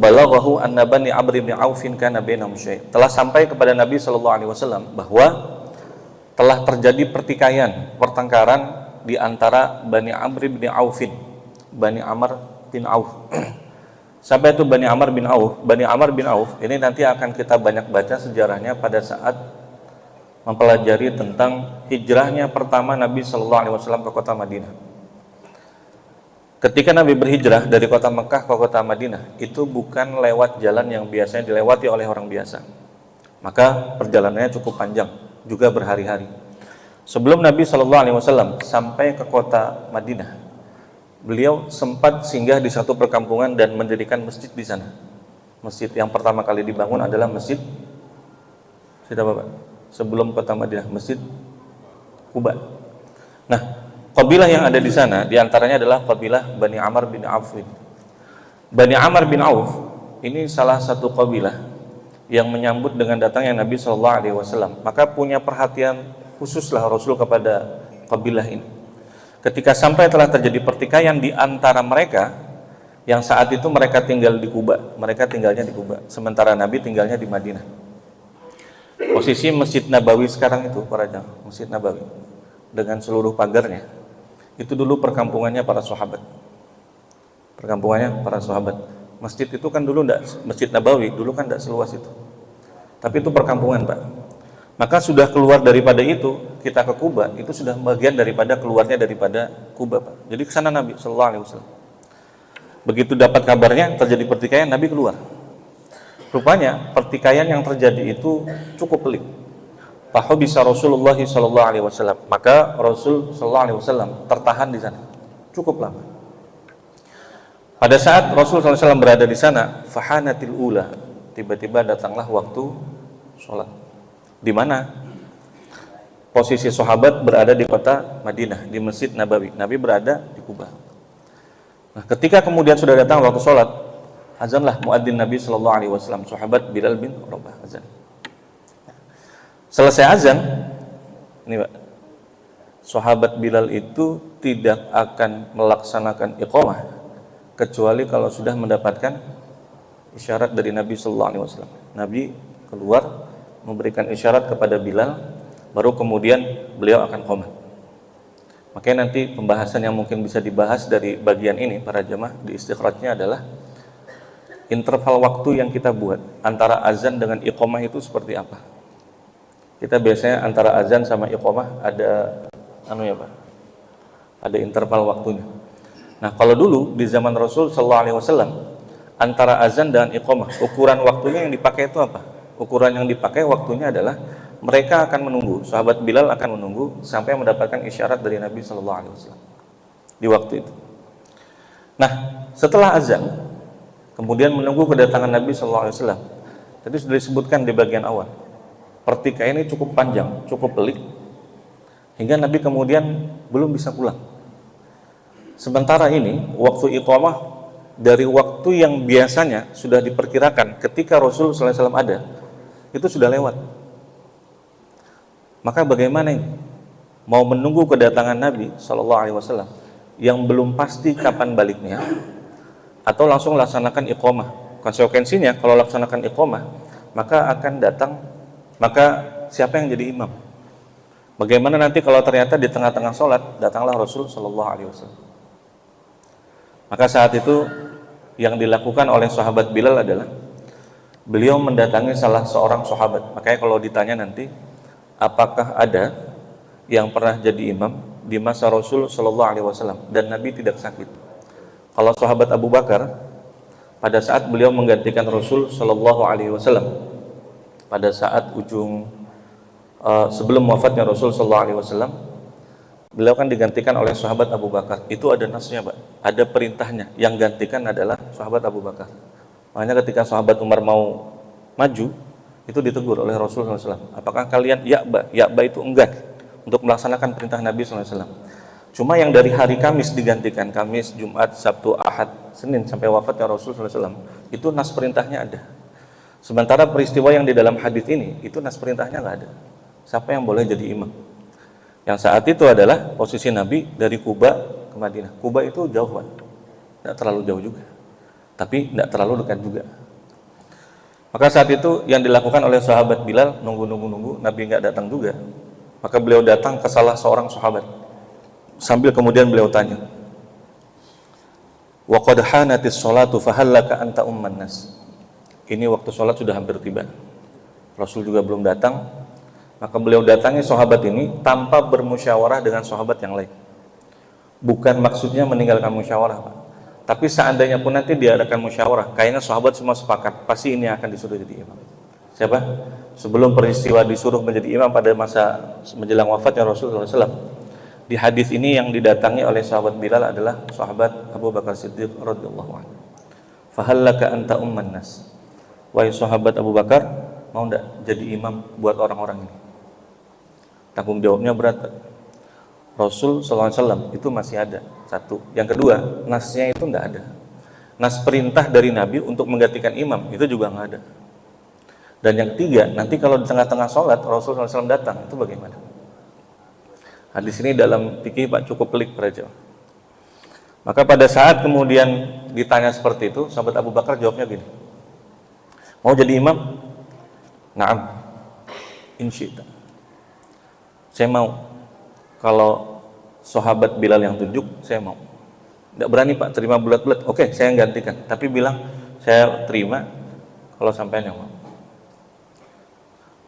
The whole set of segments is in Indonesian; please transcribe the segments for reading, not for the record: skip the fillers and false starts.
balaghahu anna bani Amr bin Aufin kana bainahum syai'. Telah sampai kepada Nabi sallallahu alaihi wasallam bahwa telah terjadi pertikaian, pertengkaran di antara Bani Amr bin Aufin, Bani Amr bin Auf. Sampai itu Bani Amr bin Auf. Bani Amr bin Auf ini nanti akan kita banyak baca sejarahnya pada saat mempelajari tentang hijrahnya pertama Nabi sallallahu alaihi wasallam ke kota Madinah. Ketika Nabi berhijrah dari kota Mekah ke kota Madinah, itu bukan lewat jalan yang biasanya dilewati oleh orang biasa. Maka perjalanannya cukup panjang, juga berhari-hari. Sebelum Nabi SAW sampai ke kota Madinah, beliau sempat singgah di satu perkampungan dan mendirikan masjid di sana. Masjid yang pertama kali dibangun adalah masjid apa, Pak? Sebelum kota Madinah, Masjid Quba. Nah, kabilah yang ada di sana diantaranya adalah kabilah Bani Amr bin Auf. Bani Amr bin Auf ini salah satu kabilah yang menyambut dengan datangnya Nabi Shallallahu Alaihi Wasallam. Maka punya perhatian khususlah Rasul kepada kabilah ini. Ketika sampai telah terjadi pertikaian di antara mereka, yang saat itu mereka tinggal di Quba, mereka tinggalnya di Quba, sementara Nabi tinggalnya di Madinah. Posisi Masjid Nabawi sekarang itu, para jamaah, Masjid Nabawi dengan seluruh pagarnya, itu dulu perkampungannya para sahabat. Perkampungannya para sahabat. Masjid itu kan dulu enggak, Masjid Nabawi dulu kan enggak seluas itu. Tapi itu perkampungan, Pak. Maka sudah keluar daripada itu, kita ke Quba, itu sudah bagian daripada keluarnya daripada Quba, Pak. Jadi ke sana Nabi sallallahu alaihi wasallam. Begitu dapat kabarnya terjadi pertikaian, Nabi keluar. Rupanya pertikaian yang terjadi itu cukup pelik. Fahabisa Rasulullah sallallahu alaihi wasallam. Maka Rasul sallallahu alaihi wasallam tertahan di sana cukup lama. Pada saat Rasul sallallahu alaihi wasallam berada di sana, fahanatil ula, tiba-tiba datanglah waktu sholat. Di mana posisi sahabat berada di kota Madinah, di Masjid Nabawi. Nabi berada di Quba. Nah, ketika kemudian sudah datang waktu sholat, azanlah muadzin Nabi sallallahu alaihi wasallam, sahabat Bilal bin Rabah azan. Selesai azan, ini Pak, sahabat Bilal itu tidak akan melaksanakan iqamah kecuali kalau sudah mendapatkan isyarat dari Nabi sallallahu alaihi wasallam. Nabi keluar memberikan isyarat kepada Bilal, baru kemudian beliau akan qomat. Makanya nanti pembahasan yang mungkin bisa dibahas dari bagian ini para jemaah di istikhrajnya adalah interval waktu yang kita buat antara azan dengan iqamah itu seperti apa. Kita biasanya antara azan sama iqamah ada Pak, ada interval waktunya. Nah, kalau dulu di zaman Rasul sallallahu alaihi wasallam, antara azan dan iqamah, ukuran waktunya yang dipakai itu apa? Ukuran yang dipakai waktunya adalah mereka akan menunggu, sahabat Bilal akan menunggu sampai mendapatkan isyarat dari Nabi sallallahu alaihi wasallam di waktu itu. Nah, setelah azan kemudian menunggu kedatangan Nabi sallallahu alaihi wasallam. Tadi sudah disebutkan di bagian awal. Pertikaian ini cukup panjang, cukup pelik, hingga Nabi kemudian belum bisa pulang. Sementara ini, waktu iqamah dari waktu yang biasanya sudah diperkirakan ketika Rasul sallallahu alaihi wasallam ada, itu sudah lewat. Maka bagaimana ini? Mau menunggu kedatangan Nabi sallallahu alaihi wasallam yang belum pasti kapan baliknya, atau langsung laksanakan iqamah? Konsekuensinya kalau laksanakan iqamah, maka akan datang, maka siapa yang jadi imam? Bagaimana nanti kalau ternyata di tengah-tengah sholat datanglah Rasul sallallahu alaihi wasallam? Maka saat itu yang dilakukan oleh sahabat Bilal adalah beliau mendatangi salah seorang sahabat. Makanya kalau ditanya nanti apakah ada yang pernah jadi imam di masa Rasul sallallahu alaihi wasallam dan Nabi tidak sakit? Kalau sahabat Abu Bakar, pada saat beliau menggantikan Rasul sallallahu alaihi wasallam, pada saat sebelum wafatnya Rasul sallallahu alaihi wasallam, beliau kan digantikan oleh sahabat Abu Bakar. Itu ada nasnya, Pak. Ada perintahnya. Yang gantikan adalah sahabat Abu Bakar. Makanya ketika sahabat Umar mau maju, itu ditegur oleh Rasul sallallahu alaihi wasallam. Apakah kalian ya'ba itu enggan untuk melaksanakan perintah Nabi sallallahu alaihi wasallam? Cuma yang dari hari Kamis digantikan, Kamis, Jumat, Sabtu, Ahad, Senin sampai wafatnya Rasul sallallahu alaihi wasallam, itu nas perintahnya ada. Sementara peristiwa yang di dalam hadis ini, itu nas perintahnya nggak ada. Siapa yang boleh jadi imam? Yang saat itu adalah posisi Nabi dari Quba ke Madinah. Quba itu jauh, Pak. Tidak terlalu jauh juga. tapi tidak terlalu dekat juga. Maka saat itu yang dilakukan oleh sahabat Bilal, nunggu, Nabi nggak datang juga. Maka beliau datang ke salah seorang sahabat, sambil kemudian beliau tanya, wa qad hanatis sholatu fahallaka anta umman nas. Ini waktu sholat sudah hampir tiba, Rasul juga belum datang. Maka beliau datangi sahabat ini tanpa bermusyawarah dengan sahabat yang lain. Bukan maksudnya meninggalkan musyawarah, Pak. Tapi seandainya pun nanti diadakan musyawarah, kayaknya sahabat semua sepakat, pasti ini akan disuruh jadi imam. Siapa? Sebelum peristiwa disuruh menjadi imam pada masa menjelang wafatnya Rasulullah SAW, di hadis ini yang didatangi oleh sahabat Bilal adalah sahabat Abu Bakar Siddiq radhiyallahu anhu. Fahallaka anta umman nas. Wahai sahabat Abu Bakar, mau enggak jadi imam buat orang-orang ini? Tanggung jawabnya berat. Rasul SAW itu masih ada, satu. Yang kedua, nasnya itu enggak ada. Nas perintah dari Nabi untuk menggantikan imam itu juga enggak ada. Dan yang ketiga, nanti kalau di tengah-tengah sholat Rasul SAW datang, itu bagaimana? Hadis ini dalam fikih Pak cukup pelik para jemaah. Maka pada saat kemudian ditanya seperti itu, sahabat Abu Bakar jawabnya gini, mau jadi imam? Naam, insyi'ta. Saya mau. Kalau sahabat Bilal yang tunjuk, saya mau. Tidak berani Pak terima bulat-bulat. Oke, saya gantikan. Tapi bilang saya terima kalau sampai yang mau.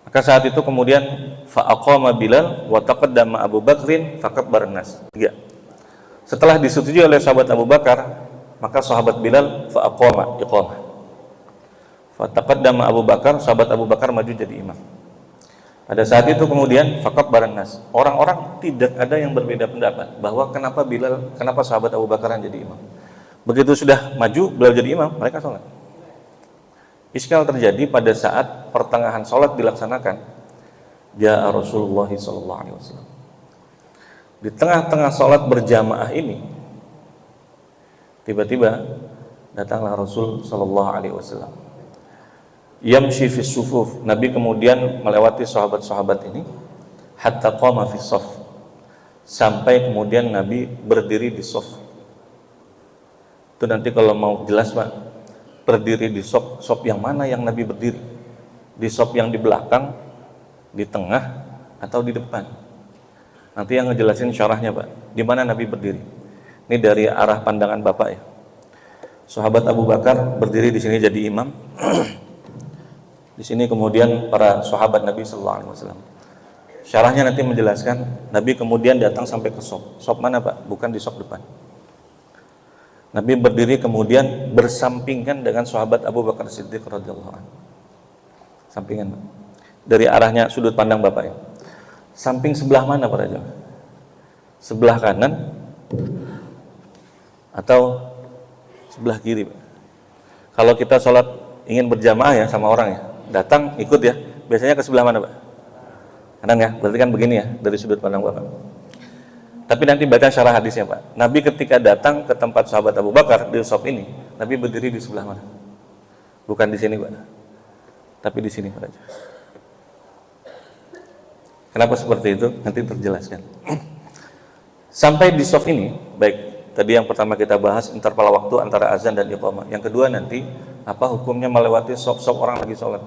Maka saat itu kemudian fa'aqama Bilal wa taqaddama Abu Bakrin fakabbara nas. 3. Setelah disetujui oleh sahabat Abu Bakar, maka sahabat Bilal fa'aqama iqamah. Fa taqaddama Abu Bakar, sahabat Abu Bakar maju jadi imam. Pada saat itu kemudian fakabbara nas. Orang-orang tidak ada yang berbeda pendapat bahwa kenapa sahabat Abu Bakar yang jadi imam. Begitu sudah maju beliau jadi imam, mereka sholat. Iskal terjadi pada saat pertengahan sholat dilaksanakan. Ja'a Rasulullah SAW. Di tengah-tengah sholat berjamaah ini, tiba-tiba datanglah Rasul SAW. Yamshi fis sufuf. Nabi kemudian melewati sahabat-sahabat ini, hatta qama fis shaf. Sampai kemudian Nabi berdiri di shaf. Itu nanti kalau mau jelas Pak, berdiri di shaf yang mana yang Nabi berdiri? Di shaf yang di belakang, di tengah, atau di depan? Nanti yang ngejelasin syarahnya Pak, di mana Nabi berdiri. Ini dari arah pandangan Bapak ya. Sahabat Abu Bakar berdiri di sini jadi imam. Di sini kemudian para sahabat Nabi SAW. Syarahnya nanti menjelaskan, Nabi kemudian datang sampai ke shaf. Shaf mana Pak? Bukan di shaf depan. Nabi berdiri kemudian bersampingan dengan sahabat Abu Bakar Siddiq radhiyallahu anhu. Sampingan Pak. Dari arahnya sudut pandang Bapak ya. Samping sebelah mana para jemaah? Sebelah kanan atau sebelah kiri Pak? Kalau kita sholat ingin berjamaah ya sama orang ya, datang ikut ya, biasanya ke sebelah mana Pak? Kanan ya, berarti kan begini ya dari sudut pandang Bapak. Tapi nanti baca syarah hadisnya Pak. Nabi ketika datang ke tempat sahabat Abu Bakar di shaf ini, Nabi berdiri di sebelah mana? Bukan di sini Pak, tapi di sini Pak. Kenapa seperti itu? Nanti terjelaskan. Sampai di shaf ini, baik tadi yang pertama kita bahas interval waktu antara azan dan iqamah. Yang kedua nanti apa hukumnya melewati shaf-shaf orang lagi sholat?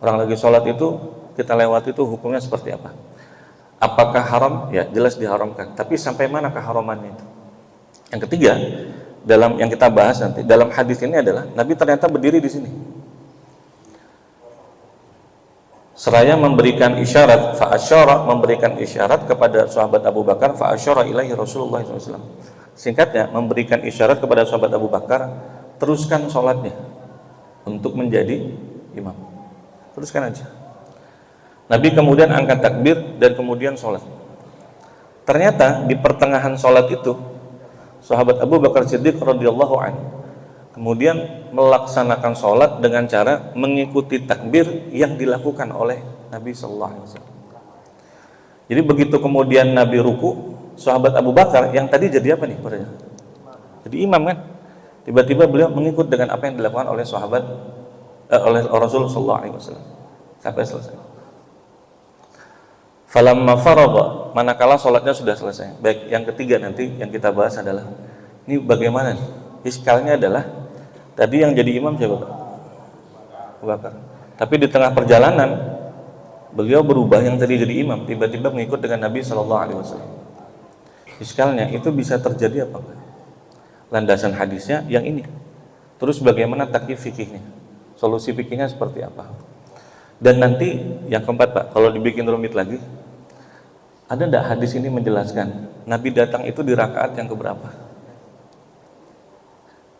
Orang lagi sholat itu kita lewati itu hukumnya seperti apa? Apakah haram? Ya jelas diharamkan. Tapi sampai mana keharamannya itu? Yang ketiga dalam yang kita bahas nanti dalam hadis ini adalah Nabi ternyata berdiri di sini. Seraya memberikan isyarat, fa'asyara memberikan isyarat kepada sahabat Abu Bakar, fa'asyara ilaihi Rasulullah SAW. Singkatnya, memberikan isyarat kepada sahabat Abu Bakar, teruskan sholatnya untuk menjadi imam. Teruskan aja. Nabi kemudian angkat takbir dan kemudian sholat. Ternyata di pertengahan sholat itu, sahabat Abu Bakar Siddiq radhiyallahu anhu kemudian melaksanakan sholat dengan cara mengikuti takbir yang dilakukan oleh Nabi Sallallahu Alaihi Wasallam. Jadi begitu kemudian Nabi ruku, sahabat Abu Bakar yang tadi jadi apa nih? Jadi imam kan? Tiba-tiba beliau mengikut dengan apa yang dilakukan oleh sahabat oleh Rasulullah Sallallahu Alaihi Wasallam sampai selesai. Falamma faragha, manakala sholatnya sudah selesai. Baik, yang ketiga nanti yang kita bahas adalah ini bagaimana nih? Iskalnya adalah Tadi yang jadi imam siapa Pak? Abu Bakar. Tapi di tengah perjalanan beliau berubah, yang tadi jadi imam tiba-tiba mengikut dengan Nabi Shallallahu Alaihi Wasallam. Iskalnya itu bisa terjadi apa Pak? Landasan hadisnya yang ini. Terus bagaimana takyif fikihnya? Solusi fikihnya seperti apa? Dan nanti yang keempat Pak, kalau dibikin rumit lagi, ada enggak hadis ini menjelaskan Nabi datang itu di rakaat yang keberapa?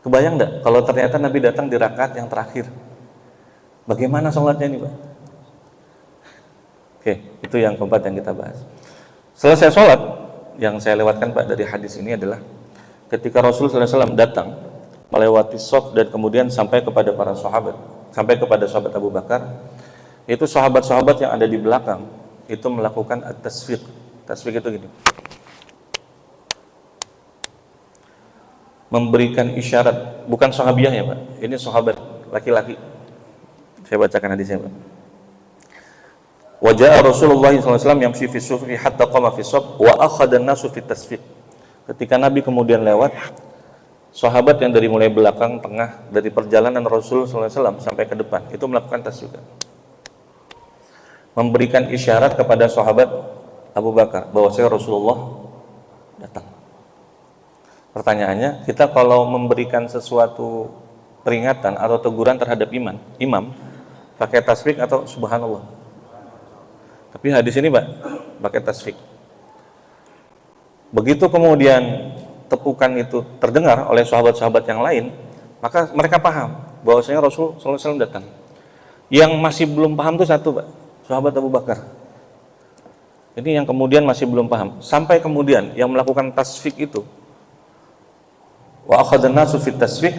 Kebayang enggak kalau ternyata Nabi datang di rakaat yang terakhir? Bagaimana sholatnya ini Pak? Oke, itu yang keempat yang kita bahas. Selesai sholat, yang saya lewatkan Pak dari hadis ini adalah ketika Rasulullah SAW datang melewati shaf dan kemudian sampai kepada para sahabat, sampai kepada sahabat Abu Bakar, itu sahabat-sahabat yang ada di belakang itu melakukan at-tasfiq. Tasfiq itu gini, memberikan isyarat, bukan sahabiah ya Pak, ini sahabat laki-laki. Saya bacakan hadisnya Pak. Wajah Rasulullah SAW yamshi fi sufi hatta qama fi shaf wa akhadha an-nasu fi tasfiq. Ketika Nabi kemudian lewat, sahabat yang dari mulai belakang, tengah, dari perjalanan Rasul SAW sampai ke depan itu melakukan tasfiq, memberikan isyarat kepada sahabat Abu Bakar bahwa saya Rasulullah datang. Pertanyaannya, kita kalau memberikan sesuatu peringatan atau teguran terhadap imam pakai tasfiq atau subhanallah? Tapi hadis ini Pak pakai tasfiq. Begitu kemudian tepukan itu terdengar oleh sahabat-sahabat yang lain, maka mereka paham bahwasanya Rasul SAW datang. Yang masih belum paham itu satu Pak, sahabat Abu Bakar. Ini yang kemudian masih belum paham. Sampai kemudian yang melakukan tasfiq itu, wa akhadhan nasu fit tasfiq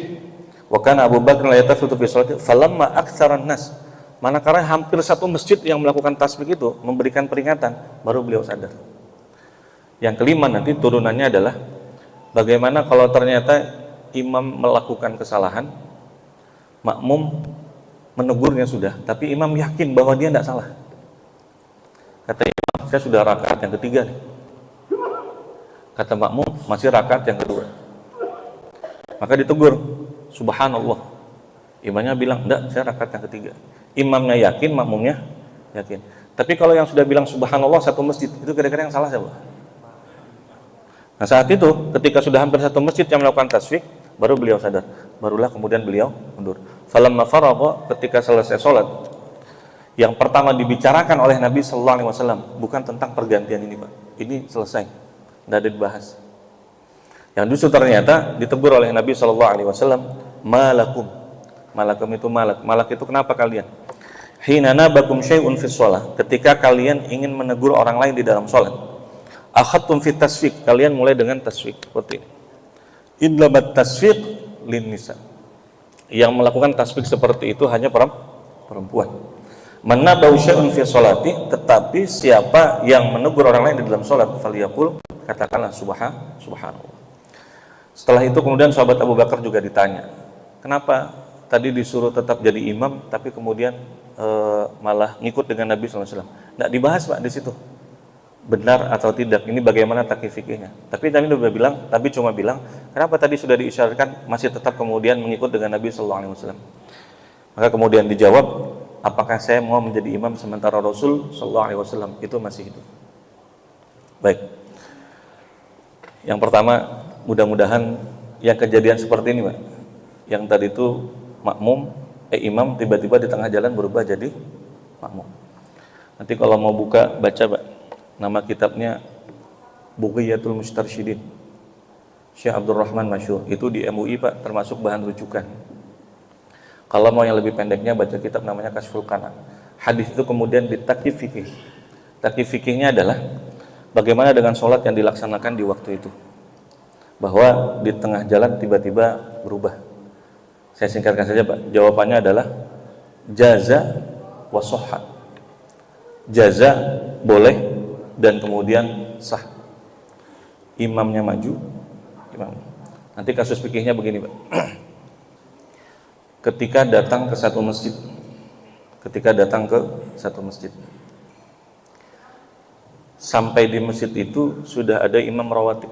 wa kana Abu Bakar la yatafitu fi sholati falamma aktsaran nas. Manakala hampir satu masjid yang melakukan tasfiq itu memberikan peringatan, baru beliau sadar. Yang kelima nanti turunannya adalah bagaimana kalau ternyata imam melakukan kesalahan, makmum menegurnya sudah, tapi imam yakin bahwa dia tidak salah. Kata imam, saya sudah rakaat yang ketiga nih. Kata makmum, masih rakaat yang kedua. Maka ditegur, subhanallah. Imamnya bilang, enggak, saya rakaat yang ketiga. Imamnya yakin, makmumnya yakin. Tapi kalau yang sudah bilang subhanallah satu masjid, itu kira-kira yang salah siapa? Nah saat itu, ketika sudah hampir satu masjid yang melakukan tasfiq, baru beliau sadar. Barulah kemudian beliau mundur. Falamma faragha, ketika selesai sholat, yang pertama dibicarakan oleh Nabi Sallallahu Alaihi Wasallam bukan tentang pergantian ini Pak. Ini selesai, tidak ada dibahas. Yang justru ternyata ditegur oleh Nabi Sallallahu Alaihi Wasallam, malakum. Malakum itu malak. Malak itu kenapa kalian? Hina nabakum syai'un fi shalah. Ketika kalian ingin menegur orang lain di dalam sholat. Akhadtum fi tasfiq, kalian mulai dengan tasfiq seperti ini. Idlabat tasfiq lin nisa. Yang melakukan tasfiq seperti itu hanya perempuan. Manabau syai'un fi sholati, tetapi siapa yang menegur orang lain di dalam sholat, faliyaqul, katakanlah subhanallah. Setelah itu kemudian sahabat Abu Bakar juga ditanya, kenapa tadi disuruh tetap jadi imam tapi kemudian malah ngikut dengan Nabi SAW? Nggak dibahas Pak di situ. Benar atau tidak, ini bagaimana takyif fikihnya. Tapi cuma bilang, kenapa tadi sudah diisyaratkan masih tetap kemudian mengikut dengan Nabi SAW? Maka kemudian dijawab, apakah saya mau menjadi imam sementara Rasul SAW itu masih hidup? Baik. Yang pertama, mudah-mudahan yang kejadian seperti ini Pak, yang tadi itu imam tiba-tiba di tengah jalan berubah jadi makmum. Nanti kalau mau buka, baca Pak, nama kitabnya Bughiyatul Mustarsyidin, Syekh Abdurrahman Masyhur, itu di MUI Pak, termasuk bahan rujukan. Kalau mau yang lebih pendeknya, baca kitab namanya Kashful Qana. Hadis itu kemudian ditakyif fikih. Takyif fikihnya adalah bagaimana dengan sholat yang dilaksanakan di waktu itu, bahwa di tengah jalan tiba-tiba berubah. Saya singkatkan saja Pak, jawabannya adalah jaza wa sahha. Jaza boleh dan kemudian sah. Imamnya maju, nanti kasus fikihnya begini Pak. Ketika datang ke satu masjid, sampai di masjid itu sudah ada imam rawatib.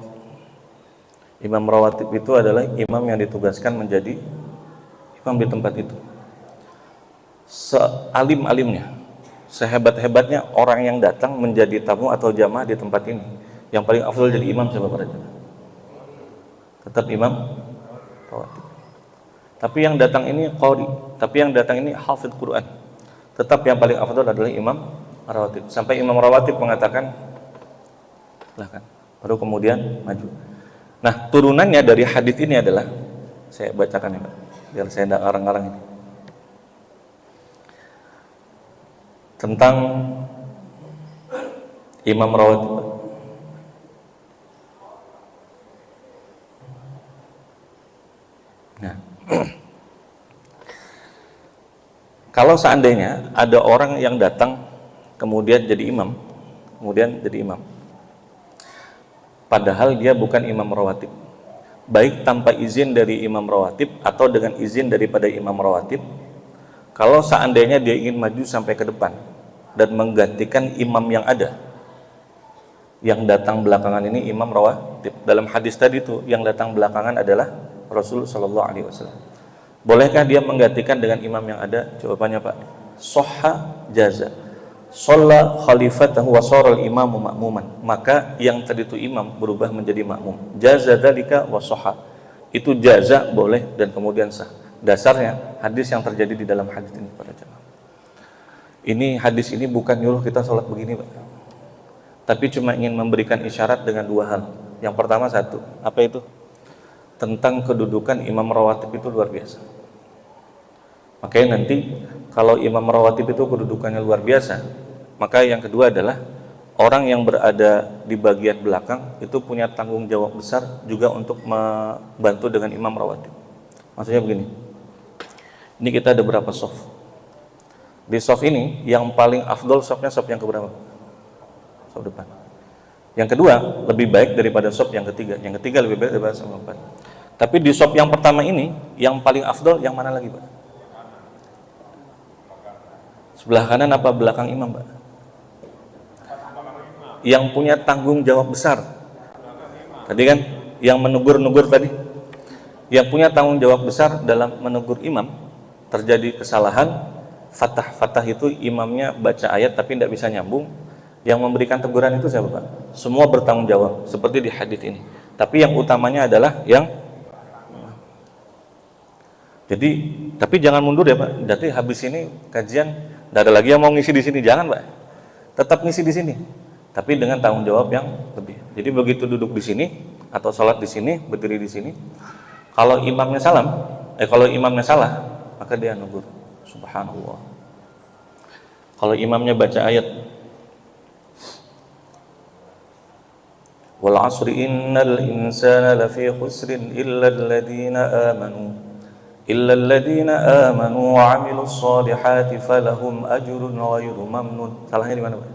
Imam rawatib itu adalah imam yang ditugaskan menjadi imam di tempat itu. Sealim-alimnya, sehebat-hebatnya orang yang datang menjadi tamu atau jamaah di tempat ini, yang paling afdal jadi imam siapa para jamaah? Tetap imam rawatib. Tapi yang datang ini qari, tapi yang datang ini hafidz Quran. Tetap yang paling afdal adalah imam rawatib. Sampai imam rawatib mengatakan, silahkan. Baru kemudian maju. Nah, turunannya dari hadis ini adalah, saya bacakan ya Pak, biar saya tidak ngarang-ngarang ini. Tentang imam rawatib. Nah, kalau seandainya ada orang yang datang kemudian jadi imam, padahal dia bukan imam rawatib, baik tanpa izin dari imam rawatib atau dengan izin daripada imam rawatib, kalau seandainya dia ingin maju sampai ke depan dan menggantikan imam yang ada, yang datang belakangan ini imam rawatib. Dalam hadis tadi itu yang datang belakangan adalah Rasul Shallallahu Alaihi Wasallam. Bolehkah dia menggantikan dengan imam yang ada? Jawabannya Pak, soha jaza, sholla khalifatahu wa shoral imamu ma'muman. Maka yang tadi itu imam berubah menjadi makmum. Jaza dalika wa soha, itu jaza boleh dan kemudian sah. Dasarnya hadis yang terjadi di dalam hadis ini para jemaah. Ini hadis ini bukan nyuruh kita sholat begini Pak, tapi cuma ingin memberikan isyarat dengan dua hal. Yang pertama satu, apa itu? Tentang kedudukan imam rawatib itu luar biasa. Makanya nanti kalau imam rawatib itu kedudukannya luar biasa, maka yang kedua adalah orang yang berada di bagian belakang itu punya tanggung jawab besar juga untuk membantu dengan imam rawatib. Maksudnya begini, ini kita ada berapa shaf. Di shaf ini yang paling afdol shafnya shaf yang keberapa? Shaf depan. Yang kedua lebih baik daripada shaf yang ketiga. Yang ketiga lebih baik daripada shaf yang keempat. Tapi di shaf yang pertama ini yang paling afdol yang mana lagi Pak? Sebelah kanan apa belakang imam Pak? Yang punya tanggung jawab besar. Tadi kan yang menegur-negur tadi, yang punya tanggung jawab besar dalam menegur imam, terjadi kesalahan, fatah itu imamnya baca ayat tapi tidak bisa nyambung, yang memberikan teguran itu siapa Pak? Semua bertanggung jawab seperti di hadis ini. Tapi yang utamanya adalah yang tapi jangan mundur ya Pak. Jadi habis ini kajian tidak ada lagi yang mau ngisi di sini, jangan Pak. Tetap ngisi di sini, tapi dengan tanggung jawab yang lebih. Jadi begitu duduk di sini atau sholat di sini, berdiri di sini, kalau imamnya salah, maka dia negur. Subhanallah. Kalau imamnya baca ayat, wal asri innal insana lafi khusrin illa alladhina amanu wa 'amilus solihati falahum ajrun ghairu mamnun. Salahnya di mana Pak?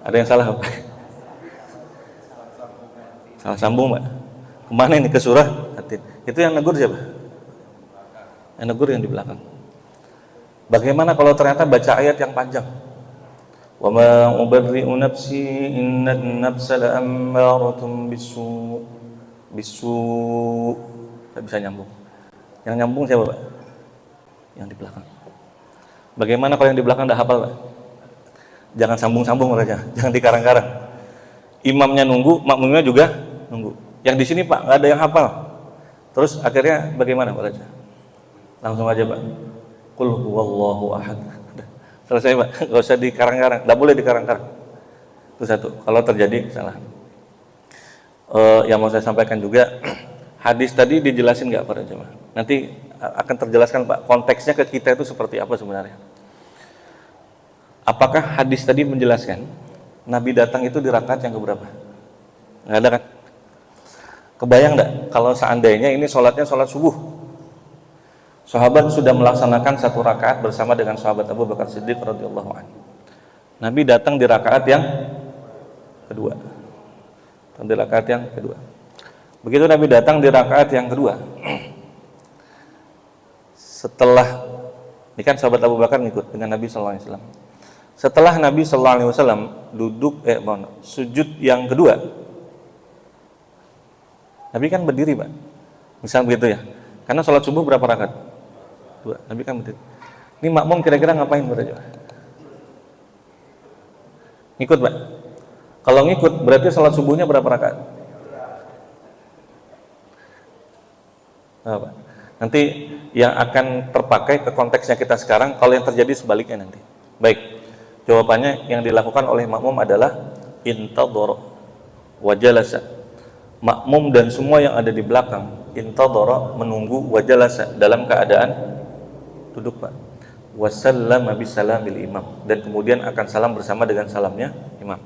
Ada yang salah Pak? Salah sambung Pak. Kemana ini? Ke surah Atin. Itu yang negur siapa? Yang negur yang di belakang. Bagaimana kalau ternyata baca ayat yang panjang? Wa ma ubarri'u nafsi innan nafsa la'ammaratun bisu. Tidak bisa nyambung. Yang nyambung siapa Pak? Yang di belakang. Bagaimana kalau yang di belakang udah hafal Pak? Jangan sambung-sambung mereka, jangan dikarang-karang. Imamnya nunggu, makmumnya juga nunggu. Yang di sini Pak nggak ada yang hafal. Terus akhirnya bagaimana Pak Raja? Langsung aja Pak. Qul huwallahu ahad. Selesai Pak, nggak usah dikarang-karang, nggak boleh dikarang-karang. Itu satu. Kalau terjadi kesalahan. Yang mau saya sampaikan juga. Hadis tadi dijelasin nggak para jemaah? Nanti akan terjelaskan Pak, konteksnya ke kita itu seperti apa sebenarnya. Apakah hadis tadi menjelaskan Nabi datang itu di rakaat yang keberapa? Nggak ada kan? Kebayang nggak kalau seandainya ini sholatnya sholat subuh, sahabat sudah melaksanakan satu rakaat bersama dengan sahabat Abu Bakar Siddiq radhiyallahu anhu. Nabi datang di rakaat yang kedua. Begitu Nabi datang di rakaat yang kedua, setelah ini kan sahabat Abu Bakar ngikut dengan Nabi Sallallahu Alaihi Wasallam. Setelah Nabi Sallallahu Alaihi Wasallam sujud yang kedua, Nabi kan berdiri Pak, misal begitu ya, Karena sholat subuh berapa rakaat? 2. Nabi kan betul. Ini makmum kira-kira ngapain berarti? Ngikut, Pak? Kalau ngikut berarti sholat subuhnya berapa rakaat? Nah, Pak. Nanti yang akan terpakai ke konteksnya kita sekarang, kalau yang terjadi sebaliknya nanti. Baik, jawabannya yang dilakukan oleh makmum adalah intadhara wa jalasa. Makmum dan semua yang ada di belakang intadhara, menunggu, wa jalasa, dalam keadaan duduk, Pak. Wasallama bisalamil imam, dan kemudian akan salam bersama dengan salamnya imam.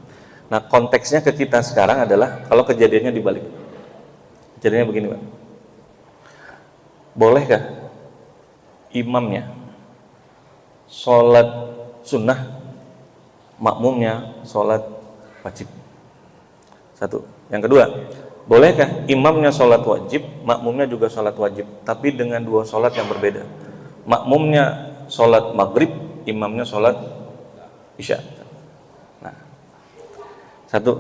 Nah, konteksnya ke kita sekarang adalah kalau kejadiannya dibalik. Kejadiannya begini, Pak. Bolehkah imamnya sholat sunnah, makmumnya sholat wajib? Satu. Yang kedua, bolehkah imamnya sholat wajib, makmumnya juga sholat wajib, tapi dengan dua sholat yang berbeda? Makmumnya sholat maghrib, imamnya sholat isya. Nah, satu,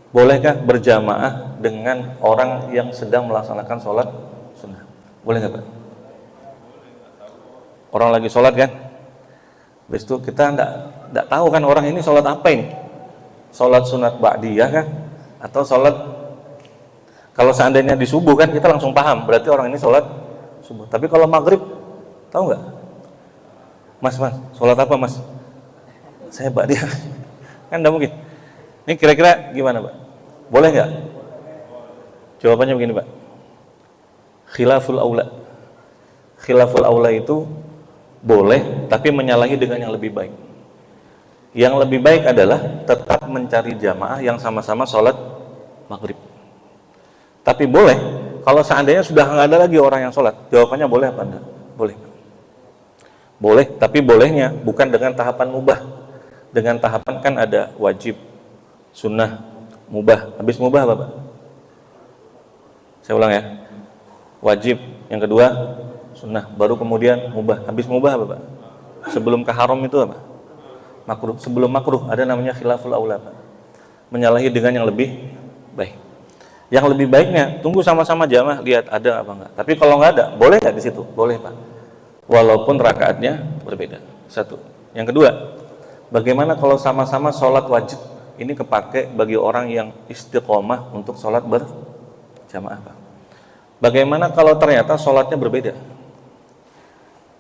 bolehkah berjamaah dengan orang yang sedang melaksanakan sholat sunnah? Boleh nggak, Pak? Orang lagi sholat kan, habis itu kita nggak tahu kan orang ini sholat apa ini, sholat sunat ba'diyah kan, atau sholat, kalau seandainya di subuh kan kita langsung paham berarti orang ini sholat subuh. Tapi kalau maghrib, tahu nggak, mas sholat apa mas? Saya ba'diyah. Kan nggak mungkin. Ini kira-kira gimana, Pak? Boleh nggak? Jawabannya begini, Pak. Khilaful aula. Khilaful aula itu boleh, tapi menyalahi dengan yang lebih baik. Yang lebih baik adalah tetap mencari jamaah yang sama-sama sholat maghrib. Tapi boleh, kalau seandainya sudah nggak ada lagi orang yang sholat, jawabannya boleh apa enggak? Boleh. Boleh, tapi bolehnya bukan dengan tahapan mubah. Dengan tahapan kan ada wajib, sunnah, mubah. Habis mubah apa, Pak? Saya ulang ya. Wajib, yang kedua sunnah, baru kemudian mubah. Habis mubah apa, Pak? Sebelum ke haram itu apa? Makruh. Sebelum makruh ada namanya khilaful aula, Pak. Menyalahi dengan yang lebih baik. Yang lebih baiknya tunggu sama-sama jamaah, lihat ada apa enggak. Tapi kalau enggak ada, boleh enggak di situ? Boleh, Pak. Walaupun rakaatnya berbeda. Satu. Yang kedua, bagaimana kalau sama-sama sholat wajib? Ini kepake bagi orang yang istiqomah untuk sholat berjamaah, Pak. Bagaimana kalau ternyata sholatnya berbeda?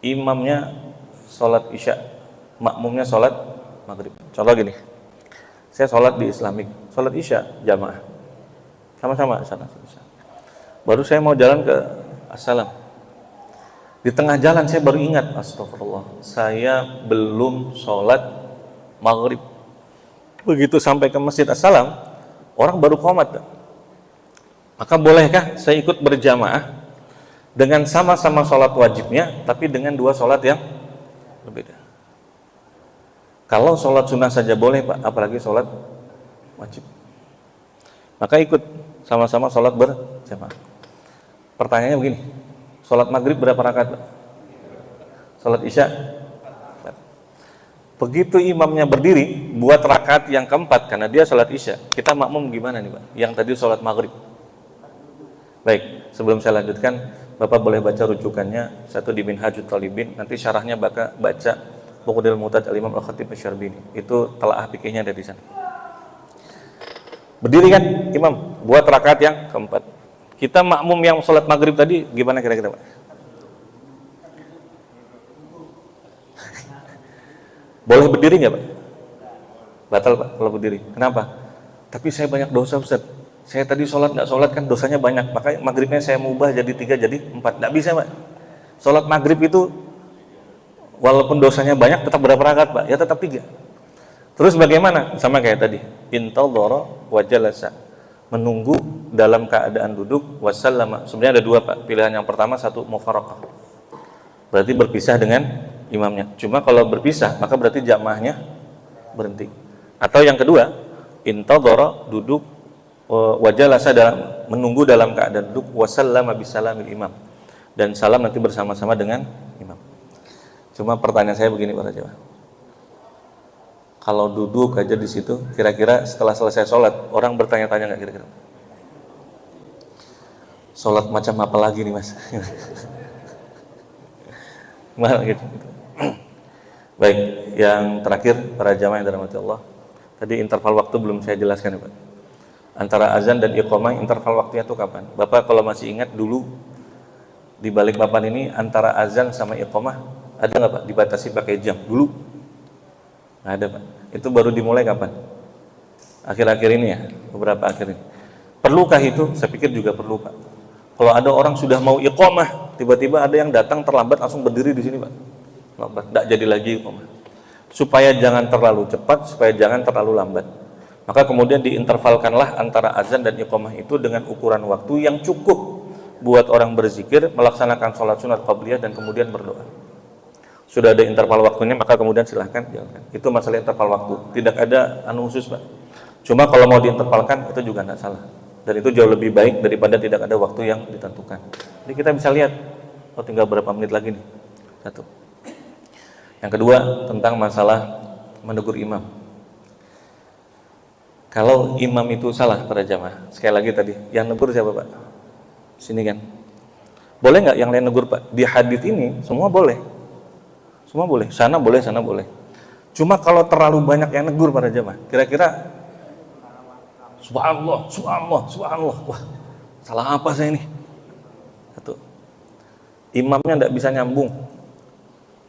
Imamnya sholat isya, makmumnya sholat maghrib. Contoh gini, saya sholat di Islamik, sholat isya jamaah, sama-sama sana isya. Baru saya mau jalan ke Assalam, di tengah jalan saya baru ingat, astagfirullah, saya belum sholat maghrib. Begitu sampai ke Masjid Assalam, orang baru qomat. Maka bolehkah saya ikut berjamaah dengan sama-sama sholat wajibnya, tapi dengan dua sholat yang berbeda? Kalau sholat sunnah saja boleh, Pak, apalagi sholat wajib. Maka ikut sama-sama sholat berjamaah. Pertanyaannya begini, sholat maghrib berapa rakaat, Pak? Sholat isya? Begitu imamnya berdiri buat rakaat yang keempat, karena dia sholat isya, kita makmum gimana nih, Pak? Yang tadi sholat maghrib. Baik, sebelum saya lanjutkan, Bapak boleh baca rujukannya, satu di Minhajut Talibin, nanti syarahnya baca Buqdil Mutaj Al-Imam Al-Khatib Asy-Syarbini. Itu telaah fikihnya dari sana. Berdiri kan imam buat rakaat yang keempat. Kita makmum yang sholat maghrib tadi gimana kira-kira, Pak? Boleh berdiri nggak, Pak? Batal, Pak, kalau berdiri. Kenapa? Tapi saya banyak dosa, Ustaz. Saya tadi sholat nggak sholat kan dosanya banyak, maka maghribnya saya mubah jadi 3 jadi 4. Nggak bisa, Pak. Sholat maghrib itu walaupun dosanya banyak tetap berapa rakaat, Pak? Ya tetap 3. Terus bagaimana? Sama kayak tadi, intadhara wa jalasa, menunggu dalam keadaan duduk, wasallama. Sebenarnya ada 2, Pak. Pilihan yang pertama, satu mufaraqah, berarti berpisah dengan imamnya. Cuma kalau berpisah maka berarti jamaahnya berhenti. Atau yang kedua, intadhara, duduk, wajalasa, dalam menunggu dalam keadaan duduk, wasallama bisalamil imam, dan salam nanti bersama-sama dengan imam. Cuma pertanyaan saya begini, Pak Raja, kalau duduk aja di situ, kira-kira setelah selesai sholat orang bertanya-tanya nggak kira-kira? Sholat macam apa lagi nih mas? Malah gitu. Baik, yang terakhir para jamaah yang dirahmati Allah. Tadi interval waktu belum saya jelaskan ya Pak. Antara azan dan iqamah interval waktunya itu kapan? Bapak kalau masih ingat dulu di balik papan ini antara azan sama iqamah ada nggak Pak? Dibatasi pakai jam dulu? Nggak ada Pak. Itu baru dimulai kapan? Akhir-akhir ini ya, beberapa akhir ini. Perlukah itu? Saya pikir juga perlu Pak. Kalau ada orang sudah mau iqamah, tiba-tiba ada yang datang terlambat langsung berdiri di sini Pak. Lambat, tidak jadi lagi iqamah. Supaya jangan terlalu cepat, supaya jangan terlalu lambat. Maka kemudian diintervalkanlah antara azan dan iqamah itu dengan ukuran waktu yang cukup buat orang berzikir, melaksanakan sholat sunat qabliyah dan kemudian berdoa. Sudah ada interval waktunya, maka kemudian silahkan jalankan. Itu masalah interval waktu. Tidak ada anu khusus Pak. Cuma kalau mau diintervalkan itu juga tidak salah. Dan itu jauh lebih baik daripada tidak ada waktu yang ditentukan. Jadi kita bisa lihat, oh tinggal berapa menit lagi nih. Satu. Yang kedua tentang masalah menegur imam. Kalau imam itu salah pada jamaah, sekali lagi tadi, yang negur siapa Pak? Sini kan. Boleh nggak yang lain negur Pak? Di hadis ini semua boleh. Semua boleh, sana boleh, sana boleh. Cuma kalau terlalu banyak yang negur pada jamaah, kira-kira subhanallah, subhanallah, subhanallah. Wah, salah apa saya ini? Satu. Imamnya tidak bisa nyambung.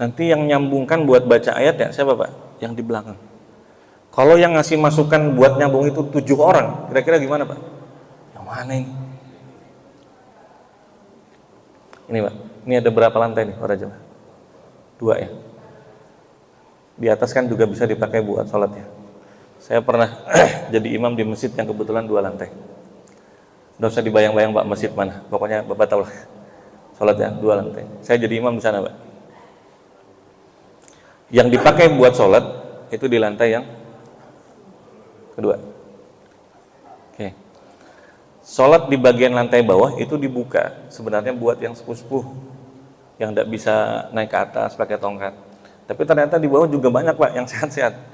Nanti yang nyambungkan buat baca ayat ya siapa Pak? Yang di belakang. Kalau yang ngasih masukan buat nyambung itu 7 orang, kira-kira gimana Pak? Yang mana ini? Ini Pak, ini ada berapa lantai nih para jemaah? 2 ya. Di atas kan juga bisa dipakai buat sholat ya. Saya pernah jadi imam di masjid yang kebetulan 2 lantai. Nggak usah dibayang-bayang Pak masjid mana, pokoknya Bapak tahu lah. Sholat ya 2 lantai. Saya jadi imam di sana Pak. Yang dipakai buat sholat itu di lantai yang kedua. Oke. Sholat di bagian lantai bawah itu dibuka sebenarnya buat yang sepuh-sepuh yang tidak bisa naik ke atas pakai tongkat. Tapi ternyata di bawah juga banyak Pak yang sehat-sehat.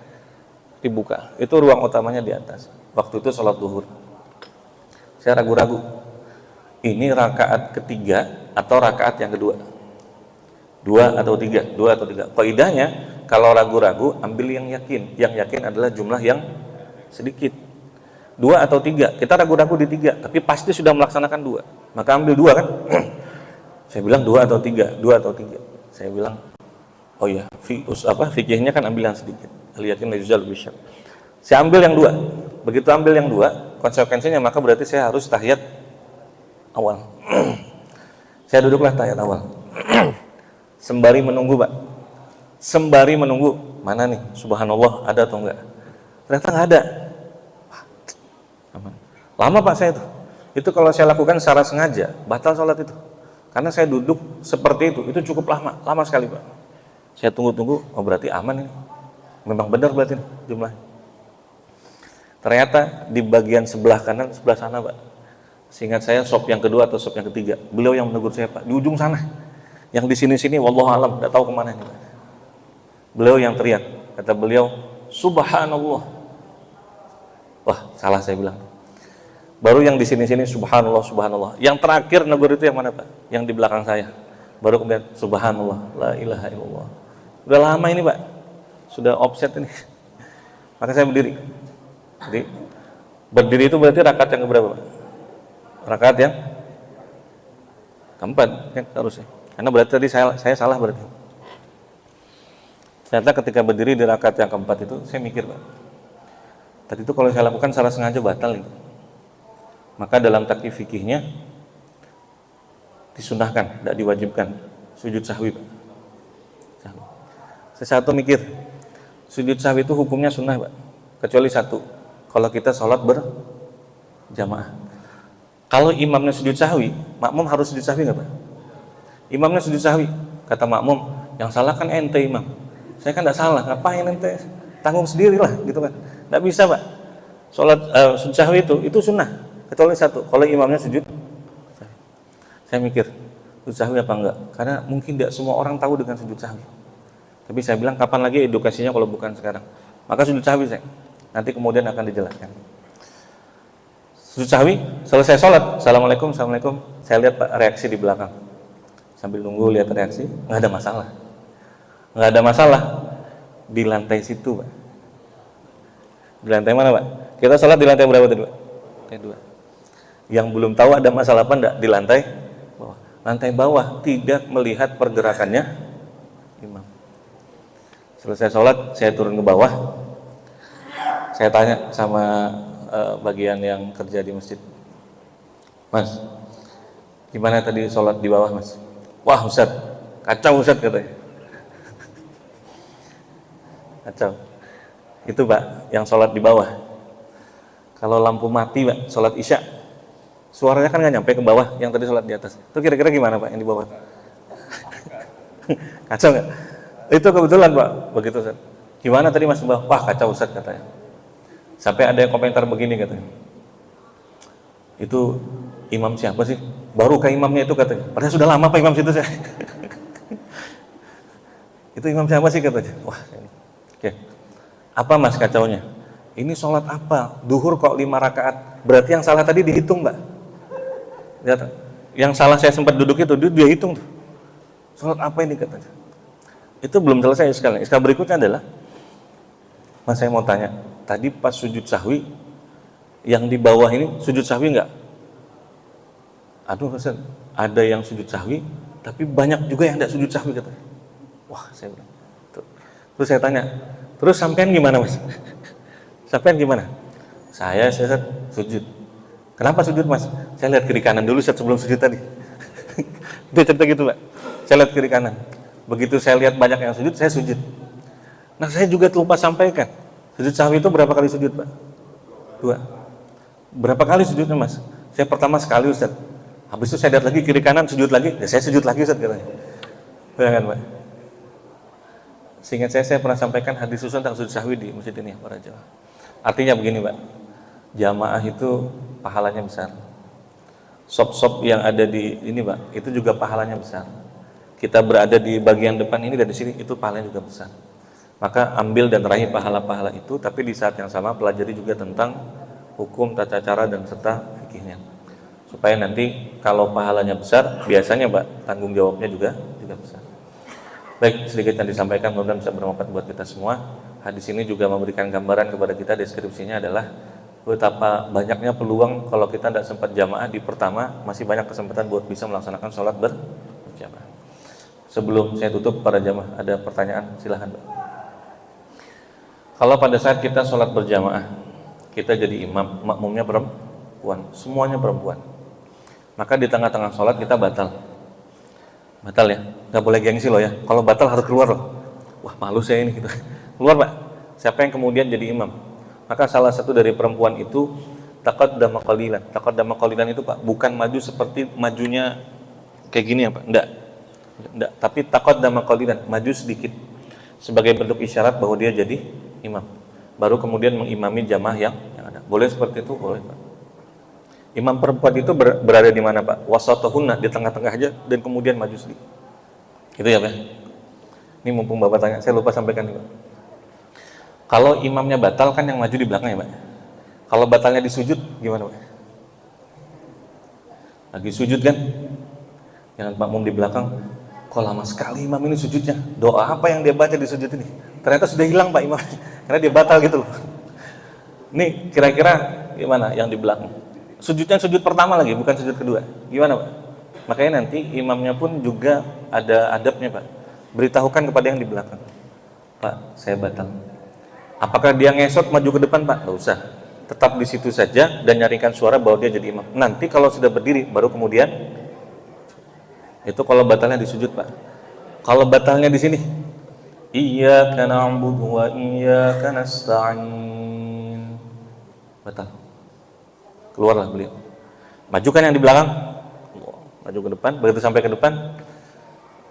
Dibuka, itu ruang utamanya di atas. Waktu itu sholat zuhur. Saya ragu-ragu, ini rakaat ketiga atau rakaat yang kedua? 2 atau 3? 2 atau 3. Qaidahnya, kalau ragu-ragu, ambil yang yakin. Yang yakin adalah jumlah yang sedikit. 2 atau 3, kita ragu-ragu di 3, tapi pasti sudah melaksanakan 2. Maka ambil 2 kan? Saya bilang 2 atau 3, 2 atau 3. Saya bilang, oh iya, fikihnya kan ambil yang sedikit. Lihatin lezal bisyar. Saya ambil yang 2. Begitu ambil yang 2, konsekuensinya maka berarti saya harus tahiyat awal. Saya duduklah tahiyat awal. Sembari menunggu Pak. Sembari menunggu, mana nih subhanallah ada atau enggak? Ternyata enggak ada. Lama Pak saya itu. Itu kalau saya lakukan secara sengaja, batal sholat itu. Karena saya duduk seperti itu cukup lama sekali Pak. Saya tunggu-tunggu, oh berarti aman ini. Memang benar berarti nih, jumlahnya. Ternyata di bagian sebelah kanan, sebelah sana Pak. Seingat saya sop yang kedua atau sop yang ketiga. Beliau yang menegur saya Pak, di ujung sana. Yang di sini-sini, wallahu alam, tidak tahu kemana ini Pak. Beliau yang teriak, kata beliau, subhanallah. Wah, salah saya bilang. Baru yang di sini-sini, subhanallah, subhanallah. Yang terakhir negur itu yang mana Pak? Yang di belakang saya. Baru kemudian, subhanallah, la ilaha illallah. Udah lama ini Pak. Sudah offset ini. Maka saya berdiri. Jadi berdiri itu berarti rakaat yang keberapa Pak? Rakaat yang keempat kan harusnya. Karena berarti tadi saya salah berarti. Ternyata ketika berdiri di rakaat yang keempat itu saya mikir Pak. Tadi itu kalau saya lakukan secara sengaja batal itu. Maka dalam takrif fikihnya disunahkan, tidak diwajibkan sujud sahwi Pak. Saya satu mikir, sujud sahwi itu hukumnya sunnah Pak, kecuali satu, kalau kita sholat berjamaah. Kalau imamnya sujud sahwi, makmum harus sujud sahwi nggak Pak? Imamnya sujud sahwi, kata makmum, yang salah kan ente imam. Saya kan nggak salah, ngapain ente? Tanggung sendiri lah, gitu kan? Nggak bisa Pak. Sholat sujud sahwi itu sunnah, kecuali satu, kalau imamnya sujud sahwi. Saya mikir, sujud sahwi apa enggak? Karena mungkin tidak semua orang tahu dengan sujud sahwi. Tapi saya bilang kapan lagi edukasinya kalau bukan sekarang. Maka sujud sahwi saya. Nanti kemudian akan dijelaskan. Sujud sahwi, selesai sholat, assalamualaikum, assalamualaikum. Saya lihat Pak reaksi di belakang, sambil nunggu lihat reaksi, nggak ada masalah, nggak ada masalah di lantai situ Pak. Di lantai mana Pak? Kita sholat di lantai berapa tadi Pak? Lantai 2. Yang belum tahu ada masalah apa enggak di lantai bawah. Lantai bawah tidak melihat pergerakannya imam. Selesai sholat, saya turun ke bawah. Saya tanya sama bagian yang kerja di masjid, Mas, gimana tadi sholat di bawah Mas? Wah Ustadz, kacau Ustadz katanya. Kacau. Itu Pak, yang sholat di bawah. Kalau lampu mati Pak, sholat isya, suaranya kan nggak nyampe ke bawah, yang tadi sholat di atas. Itu kira-kira gimana Pak yang di bawah? Kacau nggak? Itu kebetulan Pak, begitu Ustadz. Gimana tadi Mas di bawah? Wah kacau Ustadz katanya. Sampai ada yang komentar begini katanya, itu imam siapa sih? Baru ke imamnya itu katanya. Padahal sudah lama Pak imam situ saya. Itu imam siapa sih katanya? Wah, oke. Apa Mas kacaunya? Ini sholat apa? Duhur kok 5 rakaat. Berarti yang salah tadi dihitung Mbak. Lihat, yang salah saya sempat duduk itu, dia hitung tuh. Sholat apa ini katanya? Itu belum selesai sekali. Sekali berikutnya adalah, Mas saya mau tanya, tadi pas sujud sahwi, yang di bawah ini sujud sahwi enggak? Aduh Ustaz, ada yang sujud sahwi, tapi banyak juga yang enggak sujud sahwi katanya. Wah, saya bilang. Terus saya tanya, terus sampean gimana Mas? Sampean gimana? Saya sujud. Kenapa sujud Mas? Saya lihat kiri kanan dulu sebelum sujud tadi. Dia cerita gitu Pak. Saya lihat kiri kanan. Begitu saya lihat banyak yang sujud, saya sujud. Nah saya juga lupa sampaikan, sujud sahwi itu berapa kali sujud Pak? 2. Berapa kali sujudnya Mas? Saya pertama sekali Ustaz. Habis itu saya lihat lagi kiri kanan, sujud lagi, ya saya sujud lagi Ustaz katanya. Bayangkan Pak. Seingat saya pernah sampaikan hadis susun tentang sujud sahwi di masjid ini para jamaah. Artinya begini Pak, jamaah itu pahalanya besar. Sop-sop yang ada di ini Pak, itu juga pahalanya besar. Kita berada di bagian depan ini dari sini, itu pahalanya juga besar. Maka ambil dan raih pahala-pahala itu, tapi di saat yang sama pelajari juga tentang hukum, tata cara, dan serta fikihnya. Supaya nanti kalau pahalanya besar, biasanya Pak, tanggung jawabnya juga besar. Baik, sedikit yang disampaikan, mudah-mudahan bisa bermanfaat buat kita semua. Hadis ini juga memberikan gambaran kepada kita, deskripsinya adalah betapa banyaknya peluang kalau kita tidak sempat jamaah di pertama, masih banyak kesempatan buat bisa melaksanakan sholat berjamaah. Sebelum saya tutup para jamaah, ada pertanyaan? Silahkan Pak. Kalau pada saat kita sholat berjamaah, kita jadi imam, makmumnya perempuan, semuanya perempuan, maka di tengah-tengah sholat kita batal ya, nggak boleh gengsi loh ya, kalau batal harus keluar loh. Wah malu saya ini gitu. Keluar Pak, siapa yang kemudian jadi imam? Maka salah satu dari perempuan itu taqaddama qalilan. Taqaddama qalilan itu Pak, bukan maju seperti majunya kayak gini ya Pak, enggak, tapi taqaddama qalilan, maju sedikit sebagai bentuk isyarat bahwa dia jadi imam, baru kemudian mengimami jamaah yang ada. Boleh seperti itu? Boleh Pak. Imam perempuan itu berada di mana Pak? Wasatohunna, di tengah-tengah aja, dan kemudian maju sedikit. Itu ya Pak. Ini mumpung Bapak tanya, saya lupa sampaikan nih Pak. Kalau imamnya batal kan yang maju di belakang ya Pak. Kalau batalnya di sujud gimana Pak? Lagi sujud kan, jangan makmum di belakang, kok lama sekali imam ini sujudnya, doa apa yang dia baca di sujud ini? Ternyata sudah hilang Pak imam, karena dia batal gitu loh. Ini kira-kira gimana yang di belakang? Sujudnya sujud pertama lagi, bukan sujud kedua. Gimana Pak? Makanya nanti imamnya pun juga ada adabnya Pak. Beritahukan kepada yang di belakang, Pak, saya batal. Apakah dia ngesot maju ke depan Pak? Nggak usah. Tetap di situ saja dan nyarikan suara bahwa dia jadi imam. Nanti kalau sudah berdiri, baru kemudian itu kalau batalnya di sujud Pak. Kalau batalnya di sini, iyyaka na'budu wa iyyaka nasta'in, batal. Keluarlah beliau. Majukan yang di belakang, maju ke depan. Begitu sampai ke depan,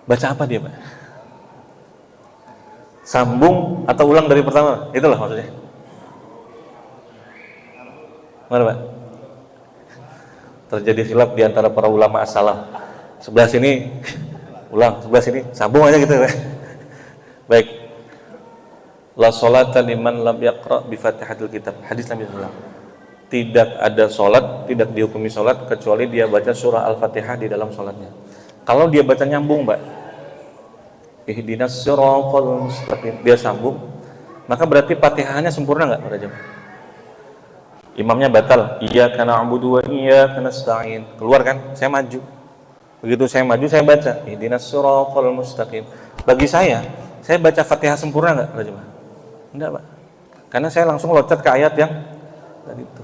baca apa dia Pak? Sambung atau ulang dari pertama? Itulah maksudnya. Mana Pak? Terjadi khilaf di antara para ulama as-salaf. Sebelah sini ulang, sebelah sini sambung aja gitu Pak. Baik. La sholata liman lam yaqra bi Fatihatil Kitab. Hadis Nabi sallallahu alaihi wasallam. tidak ada sholat, tidak dihukumi sholat kecuali dia baca surah Al-Fatihah di dalam sholatnya. Kalau dia baca nyambung, Mbak, ihdinas siratal mustaqim, dia sambung, maka berarti Fatihahnya sempurna nggak pada jemaah? Imamnya batal, iyyaka na'budu wa iyyaka nasta'in. Keluar kan? Saya maju. Begitu saya maju, saya baca ihdinas siratal mustaqim. Bagi saya baca Fatihah sempurna nggak pada jemaah? Enggak, Pak. Karena saya langsung loncat ke ayat yang tadi itu.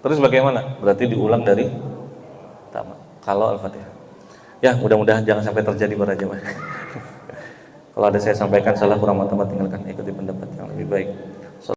Terus bagaimana? Berarti diulang dari pertama. Kalau Al-Fatihah. Ya, mudah-mudahan jangan sampai terjadi pada jemaah. Kalau ada saya sampaikan salah kurang teman-teman tinggalkan, ikuti pendapat yang lebih baik.